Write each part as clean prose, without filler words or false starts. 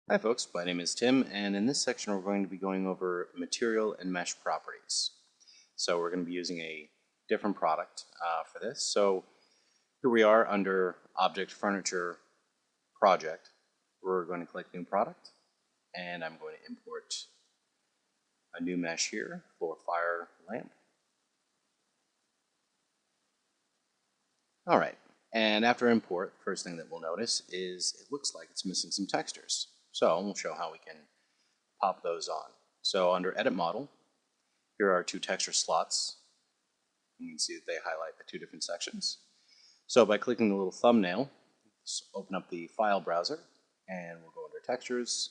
Hi folks, my name is Tim, and in this section we're going to be going over material and mesh properties. So we're going to be using a different product for this. So here we are under Object Furniture Project. We're going to click New Product, and I'm going to import a new mesh here for Fire Lamp. Alright, and after import, first thing that we'll notice is it looks like it's missing some textures. So we'll show how we can pop those on. So under Edit Model, here are two texture slots. You can see that they highlight the two different sections. So by clicking the little thumbnail, just open up the file browser, and we'll go under Textures,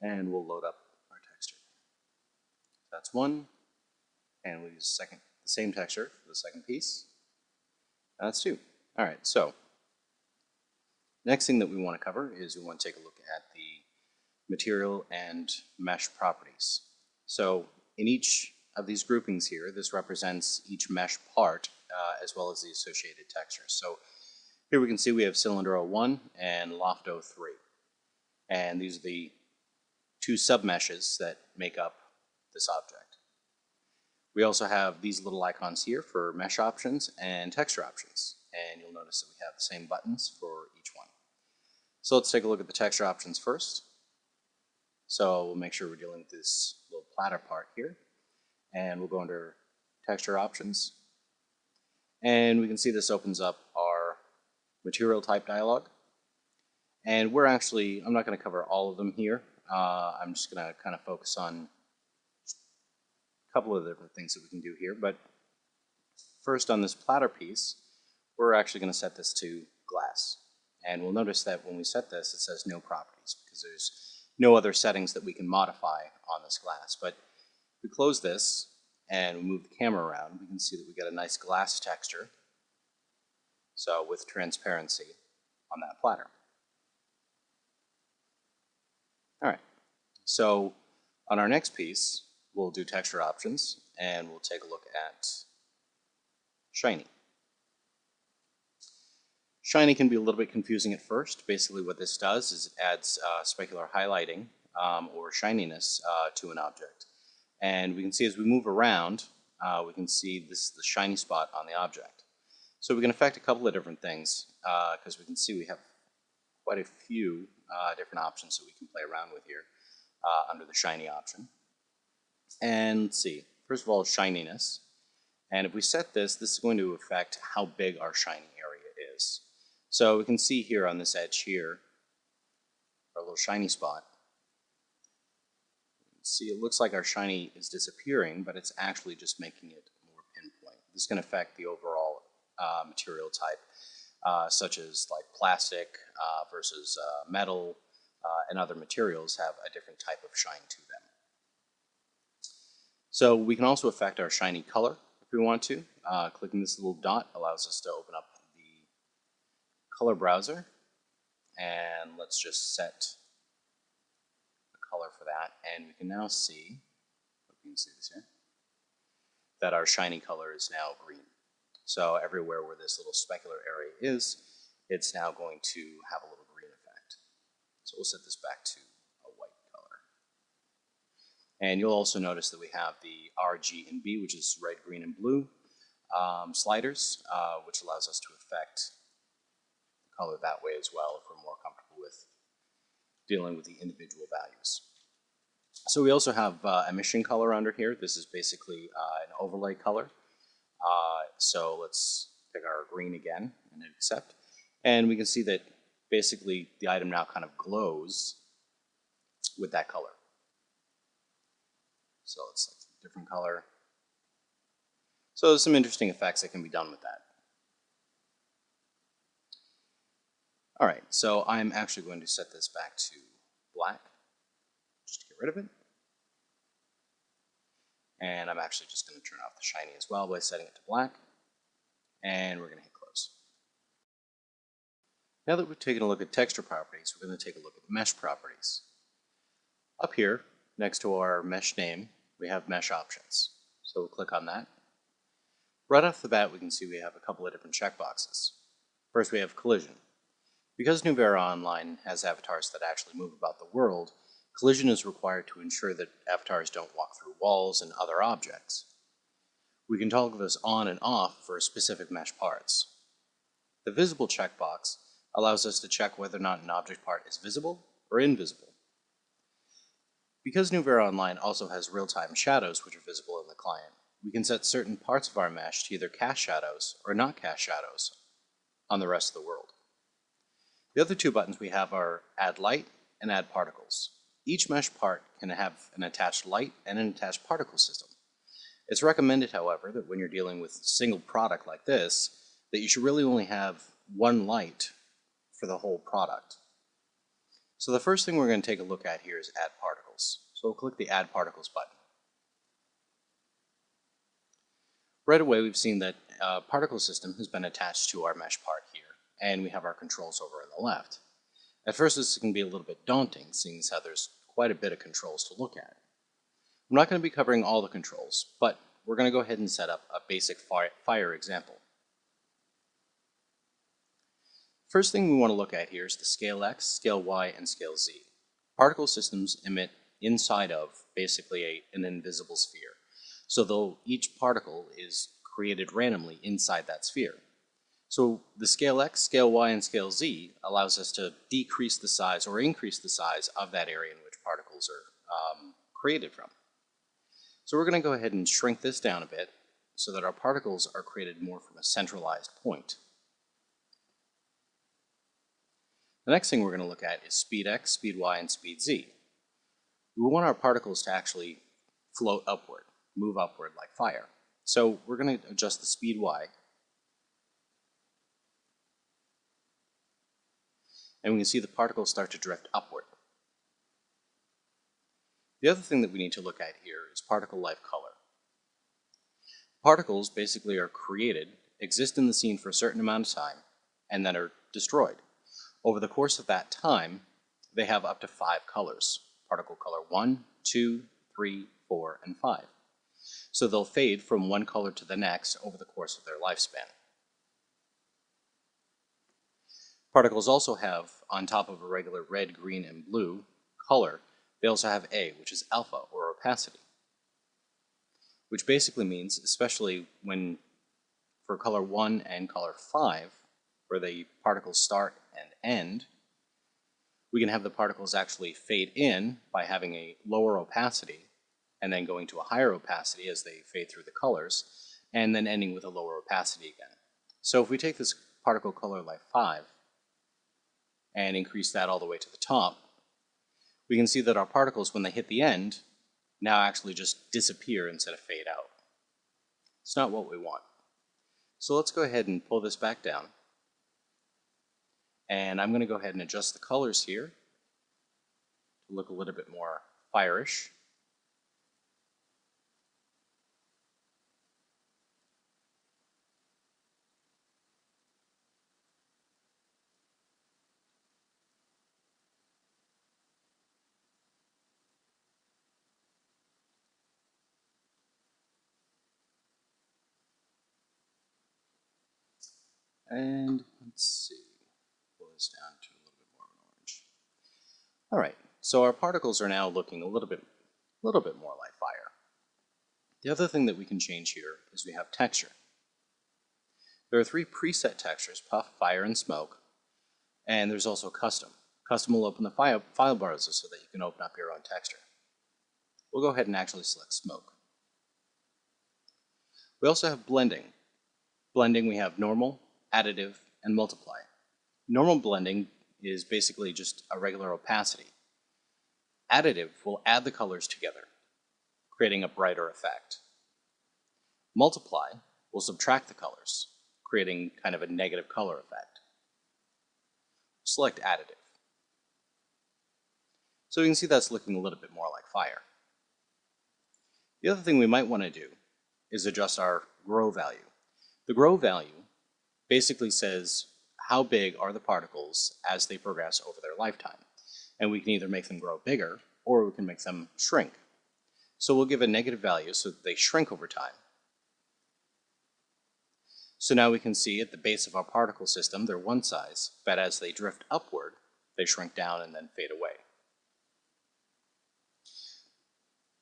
and we'll load up our texture. That's one, and we'll use the same texture for the second piece. That's two. All right, so next thing that we want to cover is we want to take a look at the material and mesh properties. So in each of these groupings here, this represents each mesh part as well as the associated textures. So here we can see we have Cylinder 01 and Loft 03. And these are the two submeshes that make up this object. We also have these little icons here for mesh options and texture options. And you'll notice that we have the same buttons for each one. So let's take a look at the texture options first. So we'll make sure we're dealing with this little platter part here. And we'll go under Texture Options. And we can see this opens up our material type dialog. And I'm not going to cover all of them here. I'm just going to kind of focus on a couple of different things that we can do here. But first on this platter piece, we're actually going to set this to glass. And we'll notice that when we set this, it says no properties because there's no other settings that we can modify on this glass. But if we close this and we move the camera around, we can see that we get a nice glass texture. So with transparency on that platter. All right, so on our next piece, we'll do texture options and we'll take a look at shiny. Shiny can be a little bit confusing at first. Basically what this does is it adds specular highlighting or shininess to an object. And we can see as we move around, we can see this the shiny spot on the object. So we can affect a couple of different things because we can see we have quite a few different options that we can play around with here under the shiny option. And let's see, first of all, shininess. And if we set this, this is going to affect how big our shiny area is. So we can see here on this edge here, our little shiny spot. You can see it looks like our shiny is disappearing, but it's actually just making it more pinpoint. This can affect the overall material type, such as like plastic versus metal and other materials have a different type of shine to them. So we can also affect our shiny color if we want to. Clicking this little dot allows us to open up color browser, and let's just set the color for that, and we can now see, hope you can see this here, that our shiny color is now green. So everywhere where this little specular area is, it's now going to have a little green effect. So we'll set this back to a white color. And you'll also notice that we have the R, G, and B, which is red, green, and blue sliders, which allows us to affect color that way as well if we're more comfortable with dealing with the individual values. So we also have emission color under here. This is basically an overlay color. So let's pick our green again and hit accept. And we can see that basically the item now kind of glows with that color. So let's select a different color. So there's some interesting effects that can be done with that. All right, so I'm actually going to set this back to black, just to get rid of it. And I'm actually just going to turn off the shiny as well by setting it to black. And we're going to hit close. Now that we've taken a look at texture properties, we're going to take a look at mesh properties. Up here, next to our mesh name, we have mesh options. So we'll click on that. Right off the bat, we can see we have a couple of different checkboxes. First, we have collision. Because NuVera Online has avatars that actually move about the world, collision is required to ensure that avatars don't walk through walls and other objects. We can toggle this on and off for specific mesh parts. The visible checkbox allows us to check whether or not an object part is visible or invisible. Because NuVera Online also has real-time shadows which are visible in the client, we can set certain parts of our mesh to either cast shadows or not cast shadows on the rest of the world. The other two buttons we have are Add Light and Add Particles. Each mesh part can have an attached light and an attached particle system. It's recommended, however, that when you're dealing with a single product like this, that you should really only have one light for the whole product. So the first thing we're going to take a look at here is Add Particles. So we'll click the Add Particles button. Right away we've seen that a particle system has been attached to our mesh part here, and we have our controls over on the left. At first this can be a little bit daunting, seeing as how there's quite a bit of controls to look at. I'm not going to be covering all the controls, but we're going to go ahead and set up a basic fire example. First thing we want to look at here is the scale X, scale Y, and scale Z. Particle systems emit inside of basically an invisible sphere. So each particle is created randomly inside that sphere. So the scale X, scale Y, and scale Z allows us to decrease the size or increase the size of that area in which particles are created from. So we're going to go ahead and shrink this down a bit so that our particles are created more from a centralized point. The next thing we're going to look at is speed X, speed Y, and speed Z. We want our particles to actually float upward, move upward like fire. So we're going to adjust the speed Y. And we can see the particles start to drift upward. The other thing that we need to look at here is particle life color. Particles basically are created, exist in the scene for a certain amount of time, and then are destroyed. Over the course of that time, they have up to 5 colors. Particle color 1, 2, 3, 4, and 5. So they'll fade from one color to the next over the course of their lifespan. Particles also have, on top of a regular red, green, and blue color, they also have A, which is alpha, or opacity. Which basically means, especially when for color 1 and color 5, where the particles start and end, we can have the particles actually fade in by having a lower opacity, and then going to a higher opacity as they fade through the colors, and then ending with a lower opacity again. So if we take this particle color life 5, and increase that all the way to the top, we can see that our particles, when they hit the end, now actually just disappear instead of fade out. It's not what we want. So let's go ahead and pull this back down. And I'm going to go ahead and adjust the colors here to look a little bit more fire-ish. And let's see, pull this down to a little bit more of an orange. All right, so our particles are now looking a little bit more like fire. The other thing that we can change here is we have texture. There are 3 preset textures: puff, fire, and smoke, and there's also custom. Custom will open the file browser so that you can open up your own texture. We'll go ahead and actually select smoke. We also have blending. Blending, we have normal, additive, and multiply. Normal blending is basically just a regular opacity. Additive will add the colors together, creating a brighter effect. Multiply will subtract the colors, creating kind of a negative color effect. Select additive. So you can see that's looking a little bit more like fire. The other thing we might want to do is adjust our grow value. The grow value basically says how big are the particles as they progress over their lifetime. And we can either make them grow bigger or we can make them shrink. So we'll give a negative value so that they shrink over time. So now we can see at the base of our particle system, they're one size, but as they drift upward, they shrink down and then fade away.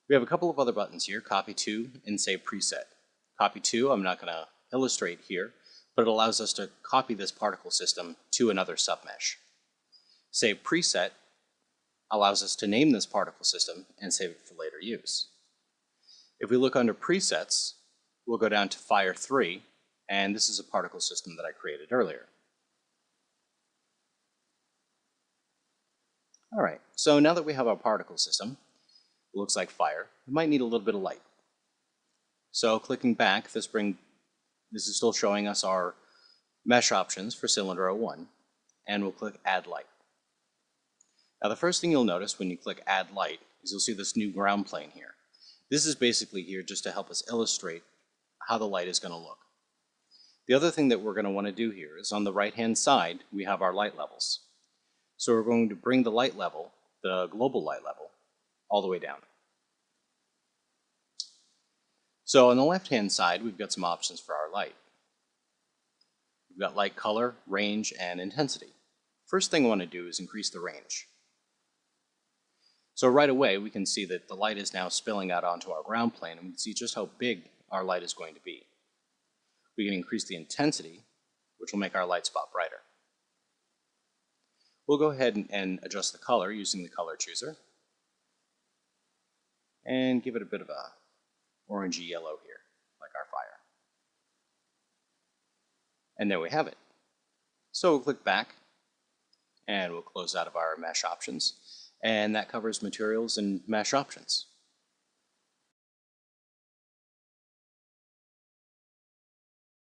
We have a couple of other buttons here, Copy To and Save Preset. Copy To, I'm not going to illustrate here, but it allows us to copy this particle system to another submesh. Save Preset allows us to name this particle system and save it for later use. If we look under Presets, we'll go down to Fire 3, and this is a particle system that I created earlier. Alright, so now that we have our particle system, it looks like fire, we might need a little bit of light. So clicking back, this is still showing us our mesh options for cylinder 01, and we'll click Add Light. Now the first thing you'll notice when you click Add Light is you'll see this new ground plane here. This is basically here just to help us illustrate how the light is going to look. The other thing that we're going to want to do here is on the right-hand side, we have our light levels. So we're going to bring the light level, the global light level, all the way down. So on the left-hand side, we've got some options for our light. We've got light color, range, and intensity. First thing I want to do is increase the range. So right away, we can see that the light is now spilling out onto our ground plane, and we can see just how big our light is going to be. We can increase the intensity, which will make our light spot brighter. We'll go ahead and adjust the color using the color chooser, and give it a bit of a orangey yellow here, like our fire. And there we have it. So we'll click back, and we'll close out of our mesh options, and that covers materials and mesh options.